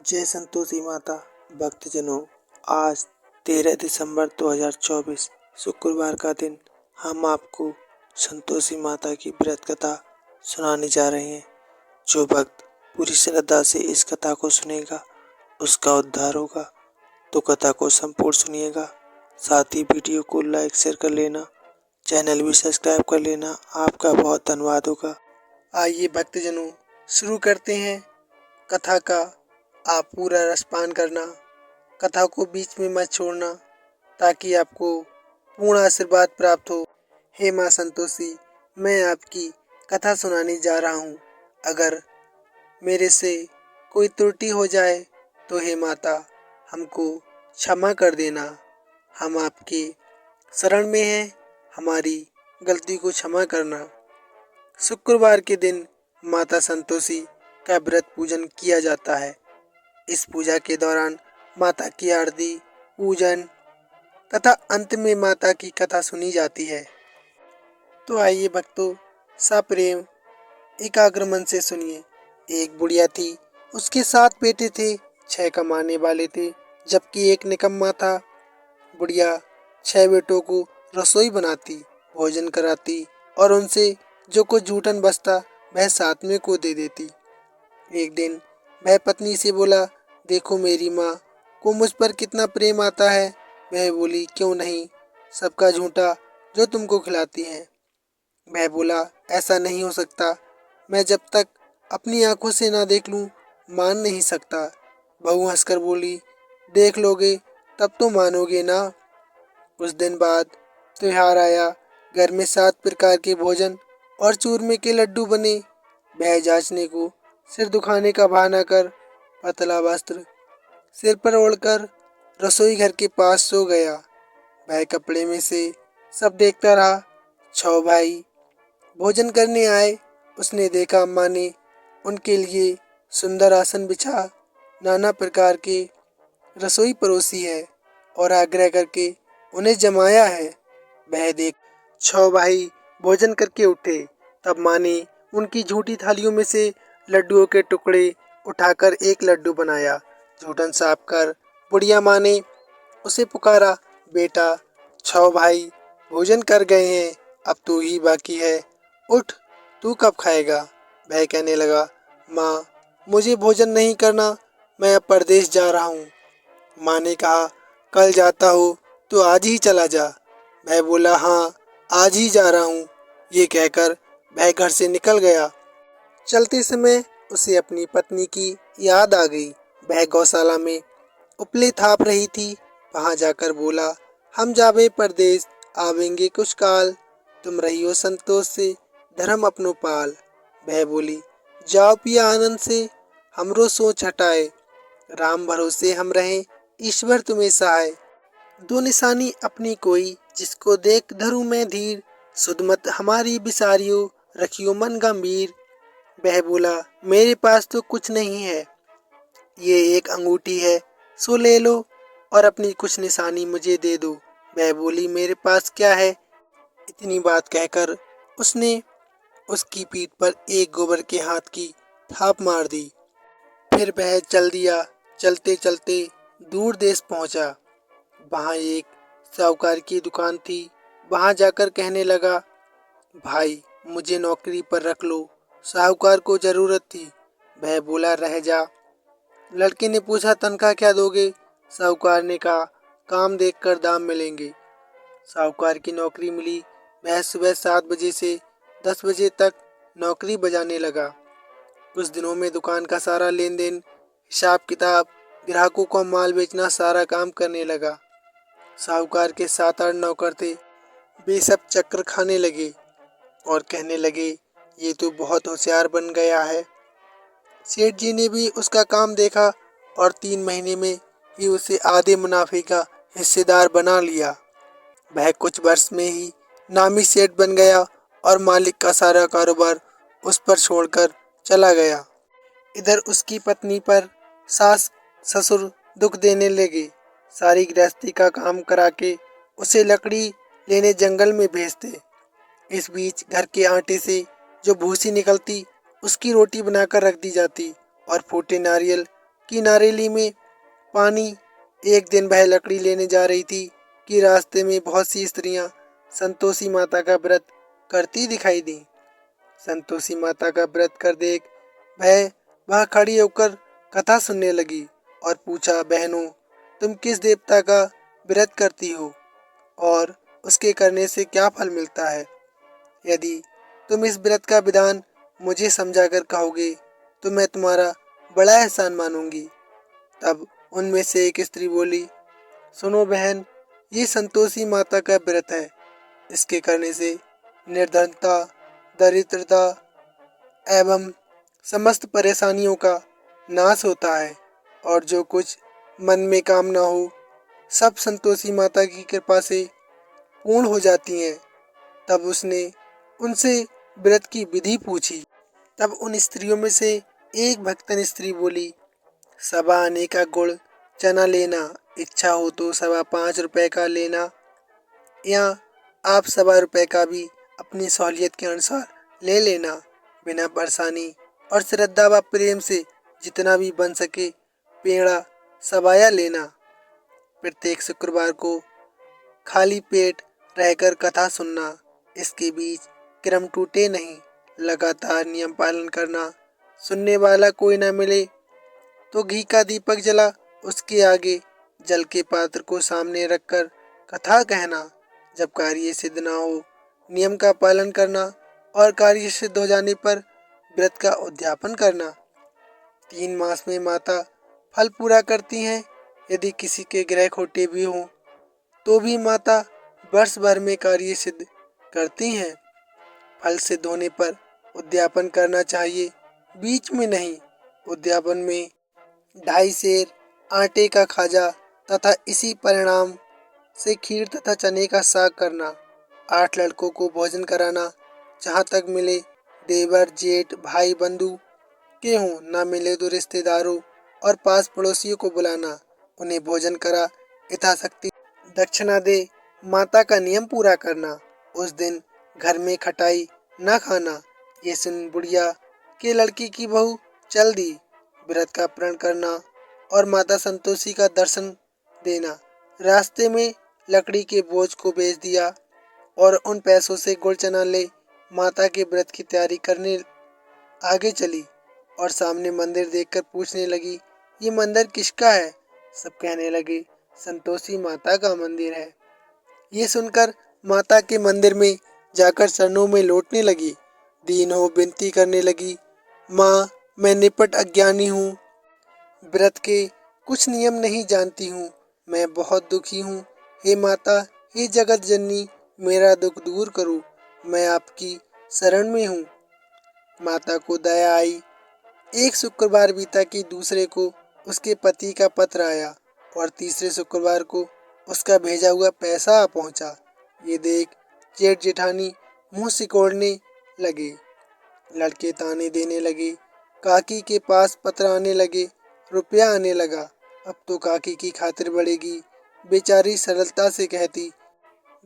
जय संतोषी माता। भक्तजनों, आज 13 दिसंबर 2024 शुक्रवार का दिन हम आपको संतोषी माता की व्रत कथा सुनाने जा रहे हैं। जो भक्त पूरी श्रद्धा से इस कथा को सुनेगा उसका उद्धार होगा। तो कथा को संपूर्ण सुनिएगा। साथ ही वीडियो को लाइक शेयर कर लेना, चैनल भी सब्सक्राइब कर लेना। आपका बहुत धन्यवाद होगा। आइए भक्तजनों, शुरू करते हैं कथा का। आप पूरा रसपान करना, कथा को बीच में मत छोड़ना ताकि आपको पूर्ण आशीर्वाद प्राप्त हो। हे माँ संतोषी, मैं आपकी कथा सुनाने जा रहा हूँ। अगर मेरे से कोई त्रुटि हो जाए तो हे माता हमको क्षमा कर देना। हम आपके शरण में हैं, हमारी गलती को क्षमा करना। शुक्रवार के दिन माता संतोषी का व्रत पूजन किया जाता है। इस पूजा के दौरान माता की आरती, पूजन तथा अंत में माता की कथा सुनी जाती है। तो आइए भक्तों, सप्रेम एकाग्र मन से सुनिए। एक बुढ़िया थी, उसके 7 बेटे थे, 6 कमाने वाले थे जबकि एक निकम्मा था। बुढ़िया 6 बेटों को रसोई बनाती, भोजन कराती और उनसे जो कुछ जूठन बचता वह 7वें को दे देती। एक दिन वह पत्नी से बोला, देखो मेरी माँ को मुझ पर कितना प्रेम आता है। वह बोली, क्यों नहीं, सबका झूठा जो तुमको खिलाती है। वह बोला, ऐसा नहीं हो सकता, मैं जब तक अपनी आंखों से ना देख लूं मान नहीं सकता। बहू हंसकर बोली, देख लोगे तब तो मानोगे ना। कुछ दिन बाद त्योहार आया। घर में 7 प्रकार के भोजन और चूरमे के लड्डू बने। वह जांचने को सिर दुखाने का बहाना कर पतला वस्त्र सिर पर ओढ़कर रसोई घर के पास सो गया। वह कपड़े में से सब देखता रहा। 6 भाई भोजन करने आए। उसने देखा अम्मा ने उनके लिए सुंदर आसन बिछा नाना प्रकार के रसोई परोसी है और आग्रह करके उन्हें जमाया है। वह देख 6 भाई भोजन करके उठे। तब माँ ने उनकी झूठी थालियों में से लड्डुओं के टुकड़े उठाकर एक लड्डू बनाया। झूठन साफ कर बुढ़िया माँ ने उसे पुकारा, बेटा 6 भाई भोजन कर गए हैं, अब तू ही बाकी है, उठ, तू कब खाएगा। वह कहने लगा, माँ मुझे भोजन नहीं करना, मैं अब परदेश जा रहा हूँ। माँ ने कहा, कल जाता हो तो आज ही चला जा। वह बोला, हाँ आज ही जा रहा हूँ। ये कहकर वह घर से निकल गया। चलते समय उसे अपनी पत्नी की याद आ गई। वह गौशाला में उपले थाप रही थी। वहां जाकर बोला, हम जावे परदेश, आवेंगे कुछ काल, तुम रहियो संतोष से, धर्म अपनो पाल। वह बोली, जाओ पिया आनंद से, हमरो सोच हटाए, राम भरोसे हम रहें, ईश्वर तुम्हें सहाय। दो निशानी अपनी कोई, जिसको देख धरूं मैं धीर, सुध मत हमारी बिसारियो, रखियो मन गंभीर। वह बोला, मेरे पास तो कुछ नहीं है, ये एक अंगूठी है, सो ले लो और अपनी कुछ निशानी मुझे दे दो। वह बोली, मेरे पास क्या है। इतनी बात कहकर उसने उसकी पीठ पर एक गोबर के हाथ की थाप मार दी। फिर वह चल दिया। चलते चलते दूर देश पहुंचा। वहां एक साहूकार की दुकान थी। वहां जाकर कहने लगा, भाई मुझे नौकरी पर रख लो, साहूकार को जरूरत थी। वह बोला, रह जा। लड़के ने पूछा, तनख्वाह क्या दोगे। साहूकार ने कहा, काम देखकर दाम मिलेंगे। साहूकार की नौकरी मिली। वह सुबह 7 बजे से 10 बजे तक नौकरी बजाने लगा। कुछ दिनों में दुकान का सारा लेन देन, हिसाब किताब, ग्राहकों को माल बेचना, सारा काम करने लगा। साहूकार के 7-8 नौकर थे। वे सब चक्कर खाने लगे और कहने लगे, ये तो बहुत होशियार बन गया है। सेठ जी ने भी उसका काम देखा और 3 महीने में ही उसे आधे मुनाफे का हिस्सेदार बना लिया। वह कुछ वर्ष में ही नामी सेठ बन गया और मालिक का सारा कारोबार उस पर छोड़कर चला गया। इधर उसकी पत्नी पर सास ससुर दुख देने लगे। सारी गृहस्थी का काम करा के उसे लकड़ी लेने जंगल में भेजते। इस बीच घर के आटे से जो भूसी निकलती उसकी रोटी बनाकर रख दी जाती और फूटे नारियल कि नारेली में पानी। एक दिन वह लकड़ी लेने जा रही थी कि रास्ते में बहुत सी स्त्रियां संतोषी माता का व्रत करती दिखाई दी। संतोषी माता का व्रत कर देख वह वहां खड़ी होकर कथा सुनने लगी और पूछा, बहनों, तुम किस देवता का व्रत करती हो और उसके करने से क्या फल मिलता है? यदि तुम इस व्रत का विधान मुझे समझाकर कहोगे तो मैं तुम्हारा बड़ा एहसान मानूंगी। तब उनमें से एक स्त्री बोली, सुनो बहन, ये संतोषी माता का व्रत है। इसके करने से निर्धनता, दरिद्रता एवं समस्त परेशानियों का नाश होता है और जो कुछ मन में कामना हो सब संतोषी माता की कृपा से पूर्ण हो जाती हैं। तब उसने उनसे व्रत की विधि पूछी। तब उन स्त्रियों में से एक भक्तन स्त्री बोली, सवा आने का गुड़ चना लेना, इच्छा हो तो 5.25 रुपए का लेना, या आप 1.25 रुपए का भी अपनी सहूलियत के अनुसार ले लेना। बिना परेशानी और श्रद्धा व प्रेम से जितना भी बन सके पेड़ा सवाया लेना। प्रत्येक शुक्रवार को खाली पेट रहकर कथा सुनना। इसके बीच क्रम टूटे नहीं, लगातार नियम पालन करना। सुनने वाला कोई न मिले तो घी का दीपक जला उसके आगे जल के पात्र को सामने रखकर कथा कहना। जब कार्य सिद्ध न हो नियम का पालन करना और कार्य सिद्ध हो जाने पर व्रत का उद्यापन करना। 3 मास में माता फल पूरा करती हैं। यदि किसी के ग्रह खोटे भी हों तो भी माता वर्ष भर में कार्य सिद्ध करती हैं। फल सिद्ध होने पर उद्यापन करना चाहिए, बीच में नहीं। उद्यापन में 2.5 सेर आटे का खाजा तथा इसी परिणाम से खीर तथा चने का साग करना। 8 लड़कों को भोजन कराना, जहाँ तक मिले देवर जेठ भाई बंधु के हों, ना मिले तो रिश्तेदारों और पास पड़ोसियों को बुलाना, उन्हें भोजन करा यथाशक्ति दक्षिणा दे माता का नियम पूरा करना। उस दिन घर में खटाई न खाना। ये सुन बुढ़िया के लड़की की बहू चल दी। व्रत का प्रण करना और माता संतोषी का दर्शन देना। रास्ते में लकड़ी के बोझ को बेच दिया और उन पैसों से गुड़ चना ले माता के व्रत की तैयारी करने आगे चली और सामने मंदिर देखकर पूछने लगी, ये मंदिर किसका है? सब कहने लगे, संतोषी माता का मंदिर है। ये सुनकर माता के मंदिर में जाकर चरणों में लौटने लगी। दीन हो विनती करने लगी, माँ, मैं निपट अज्ञानी हूँ, व्रत के कुछ नियम नहीं जानती हूँ, मैं बहुत दुखी हूँ। हे माता, हे जगत जननी, मेरा दुख दूर करो, मैं आपकी शरण में हूँ। माता को दया आई। एक शुक्रवार बीता कि दूसरे को उसके पति का पत्र आया और तीसरे शुक्रवार को उसका भेजा हुआ पैसा आ पहुंचा। ये देख जेठ जेठानी मुंह सिकोड़ने लगे। लड़के ताने देने लगे। काकी के पास पत्र आने लगे, रुपया आने लगा। अब तो काकी की खातिर बढ़ेगी। बेचारी सरलता से कहती,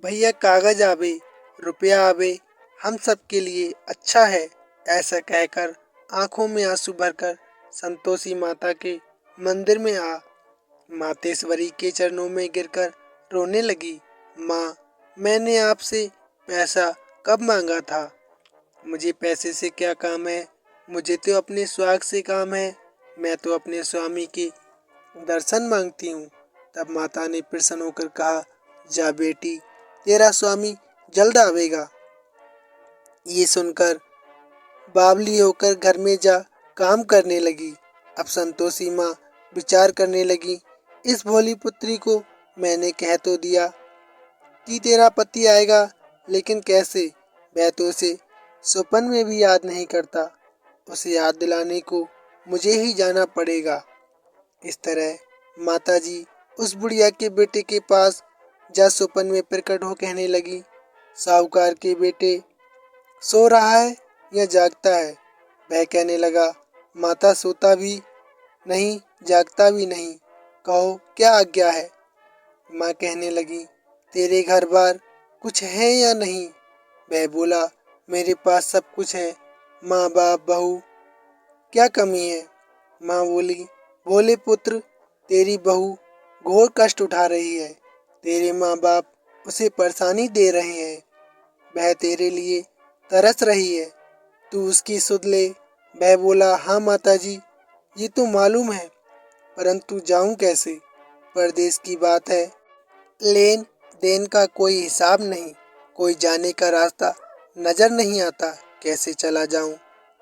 भैया कागज आवे, रुपया आवे, हम सब के लिए अच्छा है। ऐसा कहकर आंखों में आंसू भरकर संतोषी माता के मंदिर में आ मातेश्वरी के चरणों में गिरकर रोने लगी। माँ, मैंने आपसे पैसा कब मांगा था? मुझे पैसे से क्या काम है? मुझे तो अपने सुहाग से काम है। मैं तो अपने स्वामी के दर्शन मांगती हूँ। तब माता ने प्रसन्न होकर कहा, जा बेटी, तेरा स्वामी जल्द आवेगा। ये सुनकर बावली होकर घर में जा काम करने लगी। अब संतोषी माँ विचार करने लगी, इस भोली पुत्री को मैंने कह तो दिया कि तेरा पति आएगा, लेकिन कैसे? वह तो उसे स्वप्न में भी याद नहीं करता। उसे याद दिलाने को मुझे ही जाना पड़ेगा। इस तरह माताजी उस बुढ़िया के बेटे के पास जा स्वप्न में प्रकट हो कहने लगी, साहूकार के बेटे सो रहा है या जागता है? वह कहने लगा, माता सोता भी नहीं जागता भी नहीं, कहो क्या आज्ञा है? माँ कहने लगी, तेरे घर बार कुछ है या नहीं? वह बोला, मेरे पास सब कुछ है, माँ बाप बहू, क्या कमी है? माँ बोली, बोले, पुत्र, तेरी बहू घोर कष्ट उठा रही है। तेरे माँ बाप उसे परेशानी दे रहे हैं। वह तेरे लिए तरस रही है, तू उसकी सुध ले। वह बोला, हाँ माताजी, ये तो मालूम है, परंतु जाऊं कैसे? परदेश की बात है, लेन देन का कोई हिसाब नहीं, कोई जाने का रास्ता नजर नहीं आता, कैसे चला जाऊं?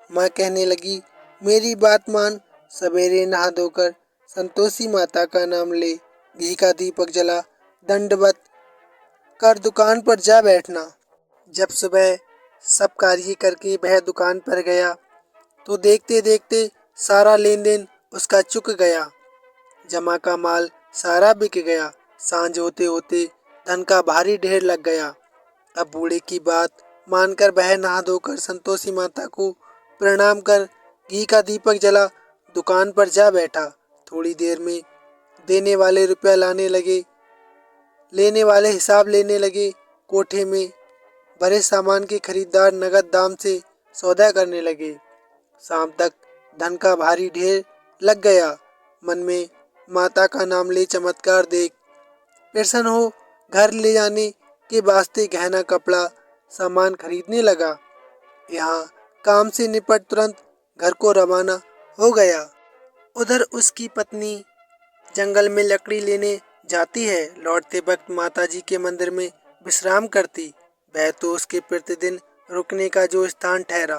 माँ कहने लगी, मेरी बात मान, सवेरे नहा धोकर संतोषी माता का नाम ले, घी का दीपक जला, दंडवत कर दुकान पर जा बैठना। जब सुबह सब कार्य करके वह दुकान पर गया तो देखते देखते सारा लेन देन उसका चुक गया। जमा का माल सारा बिक गया। सांझ होते होते धन का भारी ढेर लग गया। अब बूढ़े की बात मानकर वह नहा धोकर संतोषी माता को प्रणाम कर घी का दीपक जला दुकान पर जा बैठा। थोड़ी देर में देने वाले रुपया लाने लगे, लेने वाले हिसाब लेने लगे। कोठे में भरे सामान के खरीदार नगद दाम से सौदा करने लगे। शाम तक धन का भारी ढेर लग गया। मन में माता का नाम ले चमत्कार देख प्रसन्न हो घर ले जाने के वास्ते गहना कपड़ा सामान खरीदने लगा। यहाँ काम से निपट तुरंत घर को रवाना हो गया। उधर उसकी पत्नी जंगल में लकड़ी लेने जाती है। लौटते वक्त माताजी के मंदिर में विश्राम करती। वह तो उसके प्रतिदिन रुकने का जो स्थान ठहरा।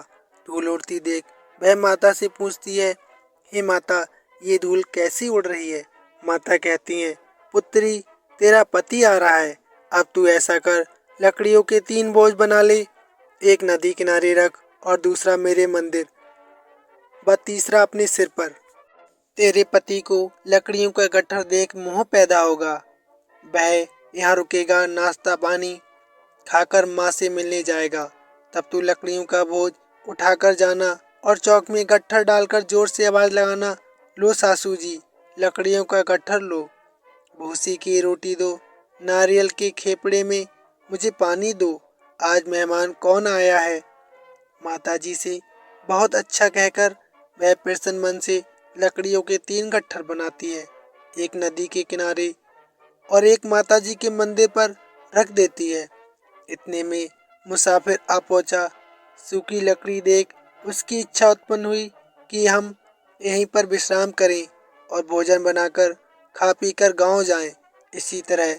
धूल उड़ती देख वह माता से पूछती है, हे माता, ये धूल कैसी उड़ रही है? माता कहती हैं, पुत्री, तेरा पति आ रहा है। अब तू ऐसा कर, लकड़ियों के 3 बोझ बना ले, एक नदी किनारे रख और दूसरा मेरे मंदिर व तीसरा अपने सिर पर। तेरे पति को लकड़ियों का गट्ठर देख मोह पैदा होगा। वह यहाँ रुकेगा, नाश्ता पानी खाकर माँ से मिलने जाएगा। तब तू लकड़ियों का बोझ उठाकर जाना और चौक में गट्ठर डालकर जोर से आवाज लगाना, लो सासू जी, लकड़ियों का गट्ठर लो, भूसी की रोटी दो, नारियल के खेपड़े में मुझे पानी दो, आज मेहमान कौन आया है? माताजी से बहुत अच्छा कहकर वह प्रसन्न मन से लकड़ियों के 3 गट्ठर बनाती है। एक नदी के किनारे और एक माताजी के मंदिर पर रख देती है। इतने में मुसाफिर आ पहुंचा। सूखी लकड़ी देख उसकी इच्छा उत्पन्न हुई कि हम यहीं पर विश्राम करें और भोजन बनाकर खा पी कर गाँव जाएं। इसी तरह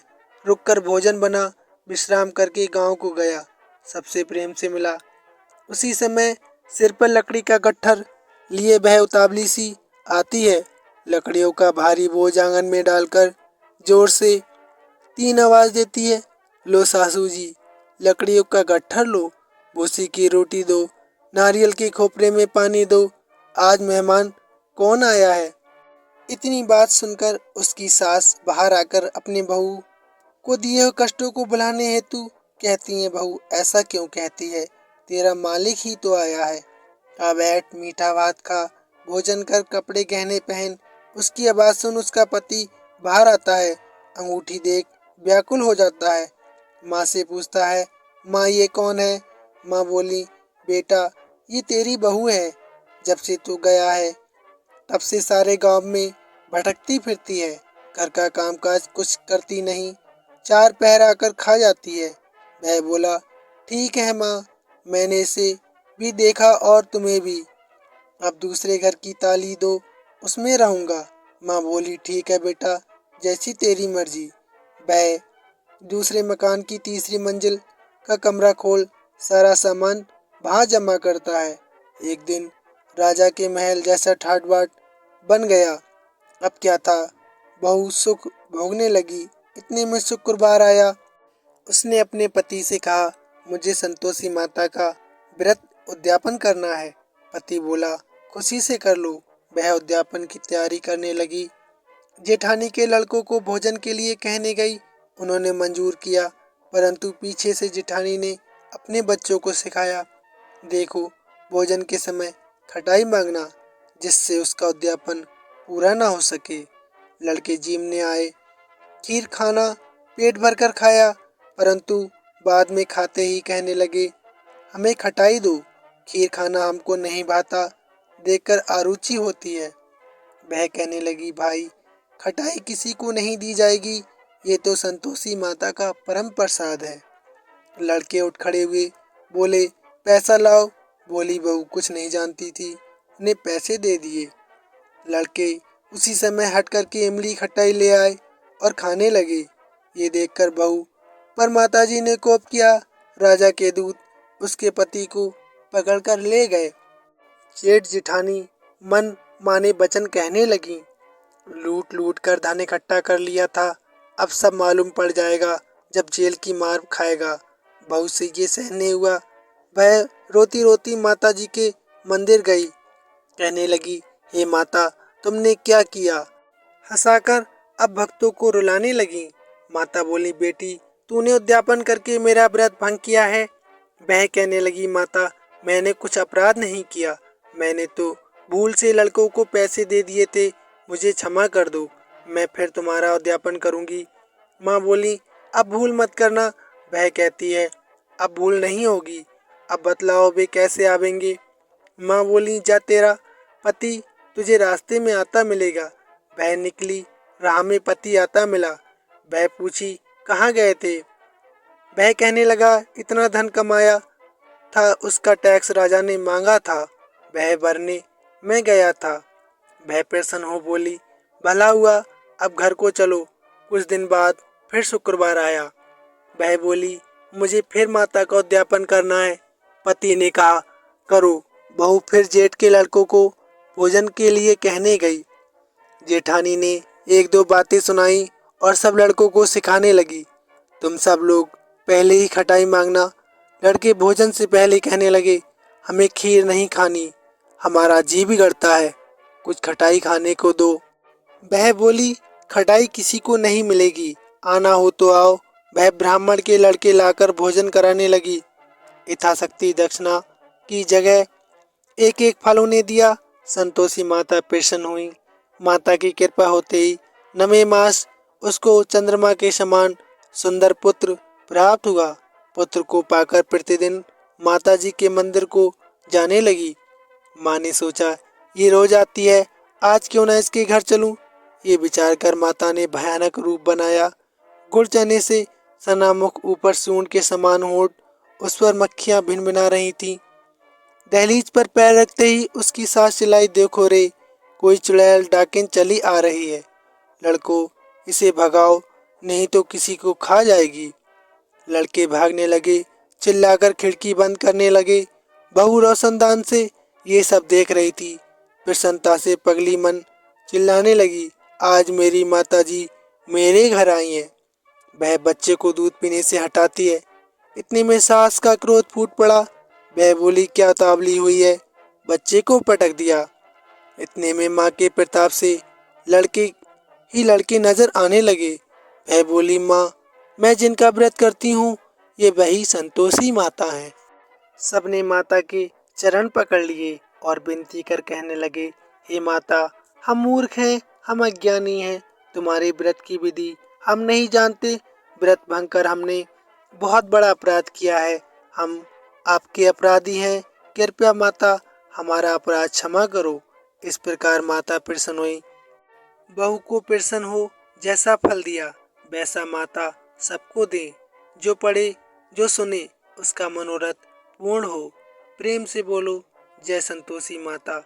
रुककर भोजन बना, विश्राम करके गांव को गया। सबसे प्रेम से मिला। उसी समय सिर पर लकड़ी का गट्ठर लिए वह उतावली सी आती है। लकड़ियों का भारी बोझ आंगन में डालकर जोर से 3 आवाज देती है, लो सासू जी, लकड़ियों का गट्ठर लो, भूसी की रोटी दो, नारियल के खोपरे में पानी दो, आज मेहमान कौन आया है? इतनी बात सुनकर उसकी सास बाहर आकर अपने बहू को दिए हुए कष्टों को भुलाने हेतु कहती है, बहू ऐसा क्यों कहती है? तेरा मालिक ही तो आया है। आ बैठ, मीठा भात खा, भोजन कर, कपड़े गहने पहन। उसकी आवाज सुन उसका पति बाहर आता है। अंगूठी देख व्याकुल हो जाता है। माँ से पूछता है, माँ ये कौन है? माँ बोली, बेटा, ये तेरी बहू है। जब से तू गया है तब से सारे गांव में भटकती फिरती है। घर का कामकाज कुछ करती नहीं, 4 पहर आकर खा जाती है। वह बोला, ठीक है माँ, मैंने इसे भी देखा और तुम्हें भी। अब दूसरे घर की ताली दो, उसमें रहूंगा। माँ बोली, ठीक है बेटा, जैसी तेरी मर्जी। वह दूसरे मकान की तीसरी मंजिल का कमरा खोल सारा सामान वहां जमा करता है। एक दिन राजा के महल जैसा ठाट बाट बन गया। अब क्या था, बहू सुख भोगने लगी। इतने में शुक्रवार आया। उसने अपने पति से कहा, मुझे संतोषी माता का व्रत उद्यापन करना है। पति बोला, खुशी से कर लो। वह उद्यापन की तैयारी करने लगी। जेठानी के लड़कों को भोजन के लिए कहने गई। उन्होंने मंजूर किया, परंतु पीछे से जेठानी ने अपने बच्चों को सिखाया, देखो, भोजन के समय खटाई मांगना, जिससे उसका उद्यापन पूरा ना हो सके। लड़के जीमने आए। खीर खाना पेट भरकर खाया, परंतु बाद में खाते ही कहने लगे, हमें खटाई दो, खीर खाना हमको नहीं भाता, देखकर आरुचि होती है। वह कहने लगी, भाई खटाई किसी को नहीं दी जाएगी, ये तो संतोषी माता का परम प्रसाद है। लड़के उठ खड़े हुए, बोले, पैसा लाओ। बोली बहू कुछ नहीं जानती थी, उन्हें पैसे दे दिए। लड़के उसी समय हट करके इमली खटाई ले आए और खाने लगे। ये देखकर बहू पर माताजी ने कोप किया। राजा के दूत उसके पति को पकड़कर ले गए। जेठ जिठानी मन माने वचन कहने लगी, लूट लूट कर धन इकट्ठा कर लिया था, अब सब मालूम पड़ जाएगा जब जेल की मार खाएगा। बहू से ये सहन नहीं हुआ। वह रोती रोती माता जी के मंदिर गई। कहने लगी, हे माता, तुमने क्या किया? हंसाकर अब भक्तों को रुलाने लगी। माता बोली, बेटी तूने उद्यापन करके मेरा व्रत भंग किया है। वह कहने लगी, माता मैंने कुछ अपराध नहीं किया, मैंने तो भूल से लड़कों को पैसे दे दिए थे, मुझे क्षमा कर दो, मैं फिर तुम्हारा उद्यापन करूंगी। माँ बोली, अब भूल मत करना। वह कहती है, अब भूल नहीं होगी, अब बतलाओ वे कैसे आवेंगे। माँ बोली, जा तेरा पति तुझे रास्ते में आता मिलेगा। वह निकली, राह में पति आता मिला। वह पूछी, कहाँ गए थे? वह कहने लगा, इतना धन कमाया था, उसका टैक्स राजा ने मांगा था, वह भरने मैं गया था। वह प्रसन्न हो बोली, भला हुआ, अब घर को चलो। कुछ दिन बाद फिर शुक्रवार आया। वह बोली, मुझे फिर माता का उद्यापन करना है। पति ने कहा, करो। बहू फिर जेठ के लड़कों को भोजन के लिए कहने गई। जेठानी ने एक दो बातें सुनाई और सब लड़कों को सिखाने लगी, तुम सब लोग पहले ही खटाई मांगना। लड़के भोजन से पहले कहने लगे, हमें खीर नहीं खानी, हमारा जी बिगड़ता है, कुछ खटाई खाने को दो। वह बोली, खटाई किसी को नहीं मिलेगी, आना हो तो आओ। वह ब्राह्मण के लड़के लाकर भोजन कराने लगी। यथाशक्ति दक्षिणा की जगह एक एक फल उन्हें दिया। संतोषी माता प्रसन्न हुई। माता की कृपा होते ही नवे मास उसको चंद्रमा के समान सुंदर पुत्र प्राप्त हुआ। पुत्र को पाकर प्रतिदिन माता जी के मंदिर को जाने लगी। माँ ने सोचा, ये रोज आती है, आज क्यों ना इसके घर चलूं। ये विचार कर माता ने भयानक रूप बनाया। गुड़ चने से सनामुख, ऊपर सूंड के समान होठ, उस पर मक्खियां भिनभिना रही थीं। दहलीज पर पैर रखते ही उसकी सांस चिल्लाई, देखो रे, कोई चुड़ैल डाकिन चली आ रही है। लड़कों, इसे भगाओ, नहीं तो किसी को खा जाएगी। लड़के भागने लगे, चिल्लाकर खिड़की बंद करने लगे। बहू रोशनदान से ये सब देख रही थी। प्रसन्नता से पगली मन चिल्लाने लगी, आज मेरी माता जी मेरे घर आई हैं। वह बच्चे को दूध पीने से हटाती है। इतने में सास का क्रोध फूट पड़ा। वह बोली, क्या तावली हुई है, बच्चे को पटक दिया। इतने में माँ के प्रताप से लड़के नजर आने लगे। वह बोली, माँ मैं जिनका व्रत करती हूँ ये वही संतोषी माता है। सबने माता के चरण पकड़ लिए और विनती कर कहने लगे, हे माता, हम मूर्ख हैं, हम अज्ञानी हैं, तुम्हारे व्रत की विधि हम नहीं जानते। व्रत भंग कर हमने बहुत बड़ा अपराध किया है, हम आपके अपराधी हैं, कृपया माता हमारा अपराध क्षमा करो। इस प्रकार माता प्रसन्न हुई। बहू को प्रसन्न हो जैसा फल दिया वैसा माता सबको दे। जो पढ़े जो सुने उसका मनोरथ पूर्ण हो। प्रेम से बोलो, जय संतोषी माता।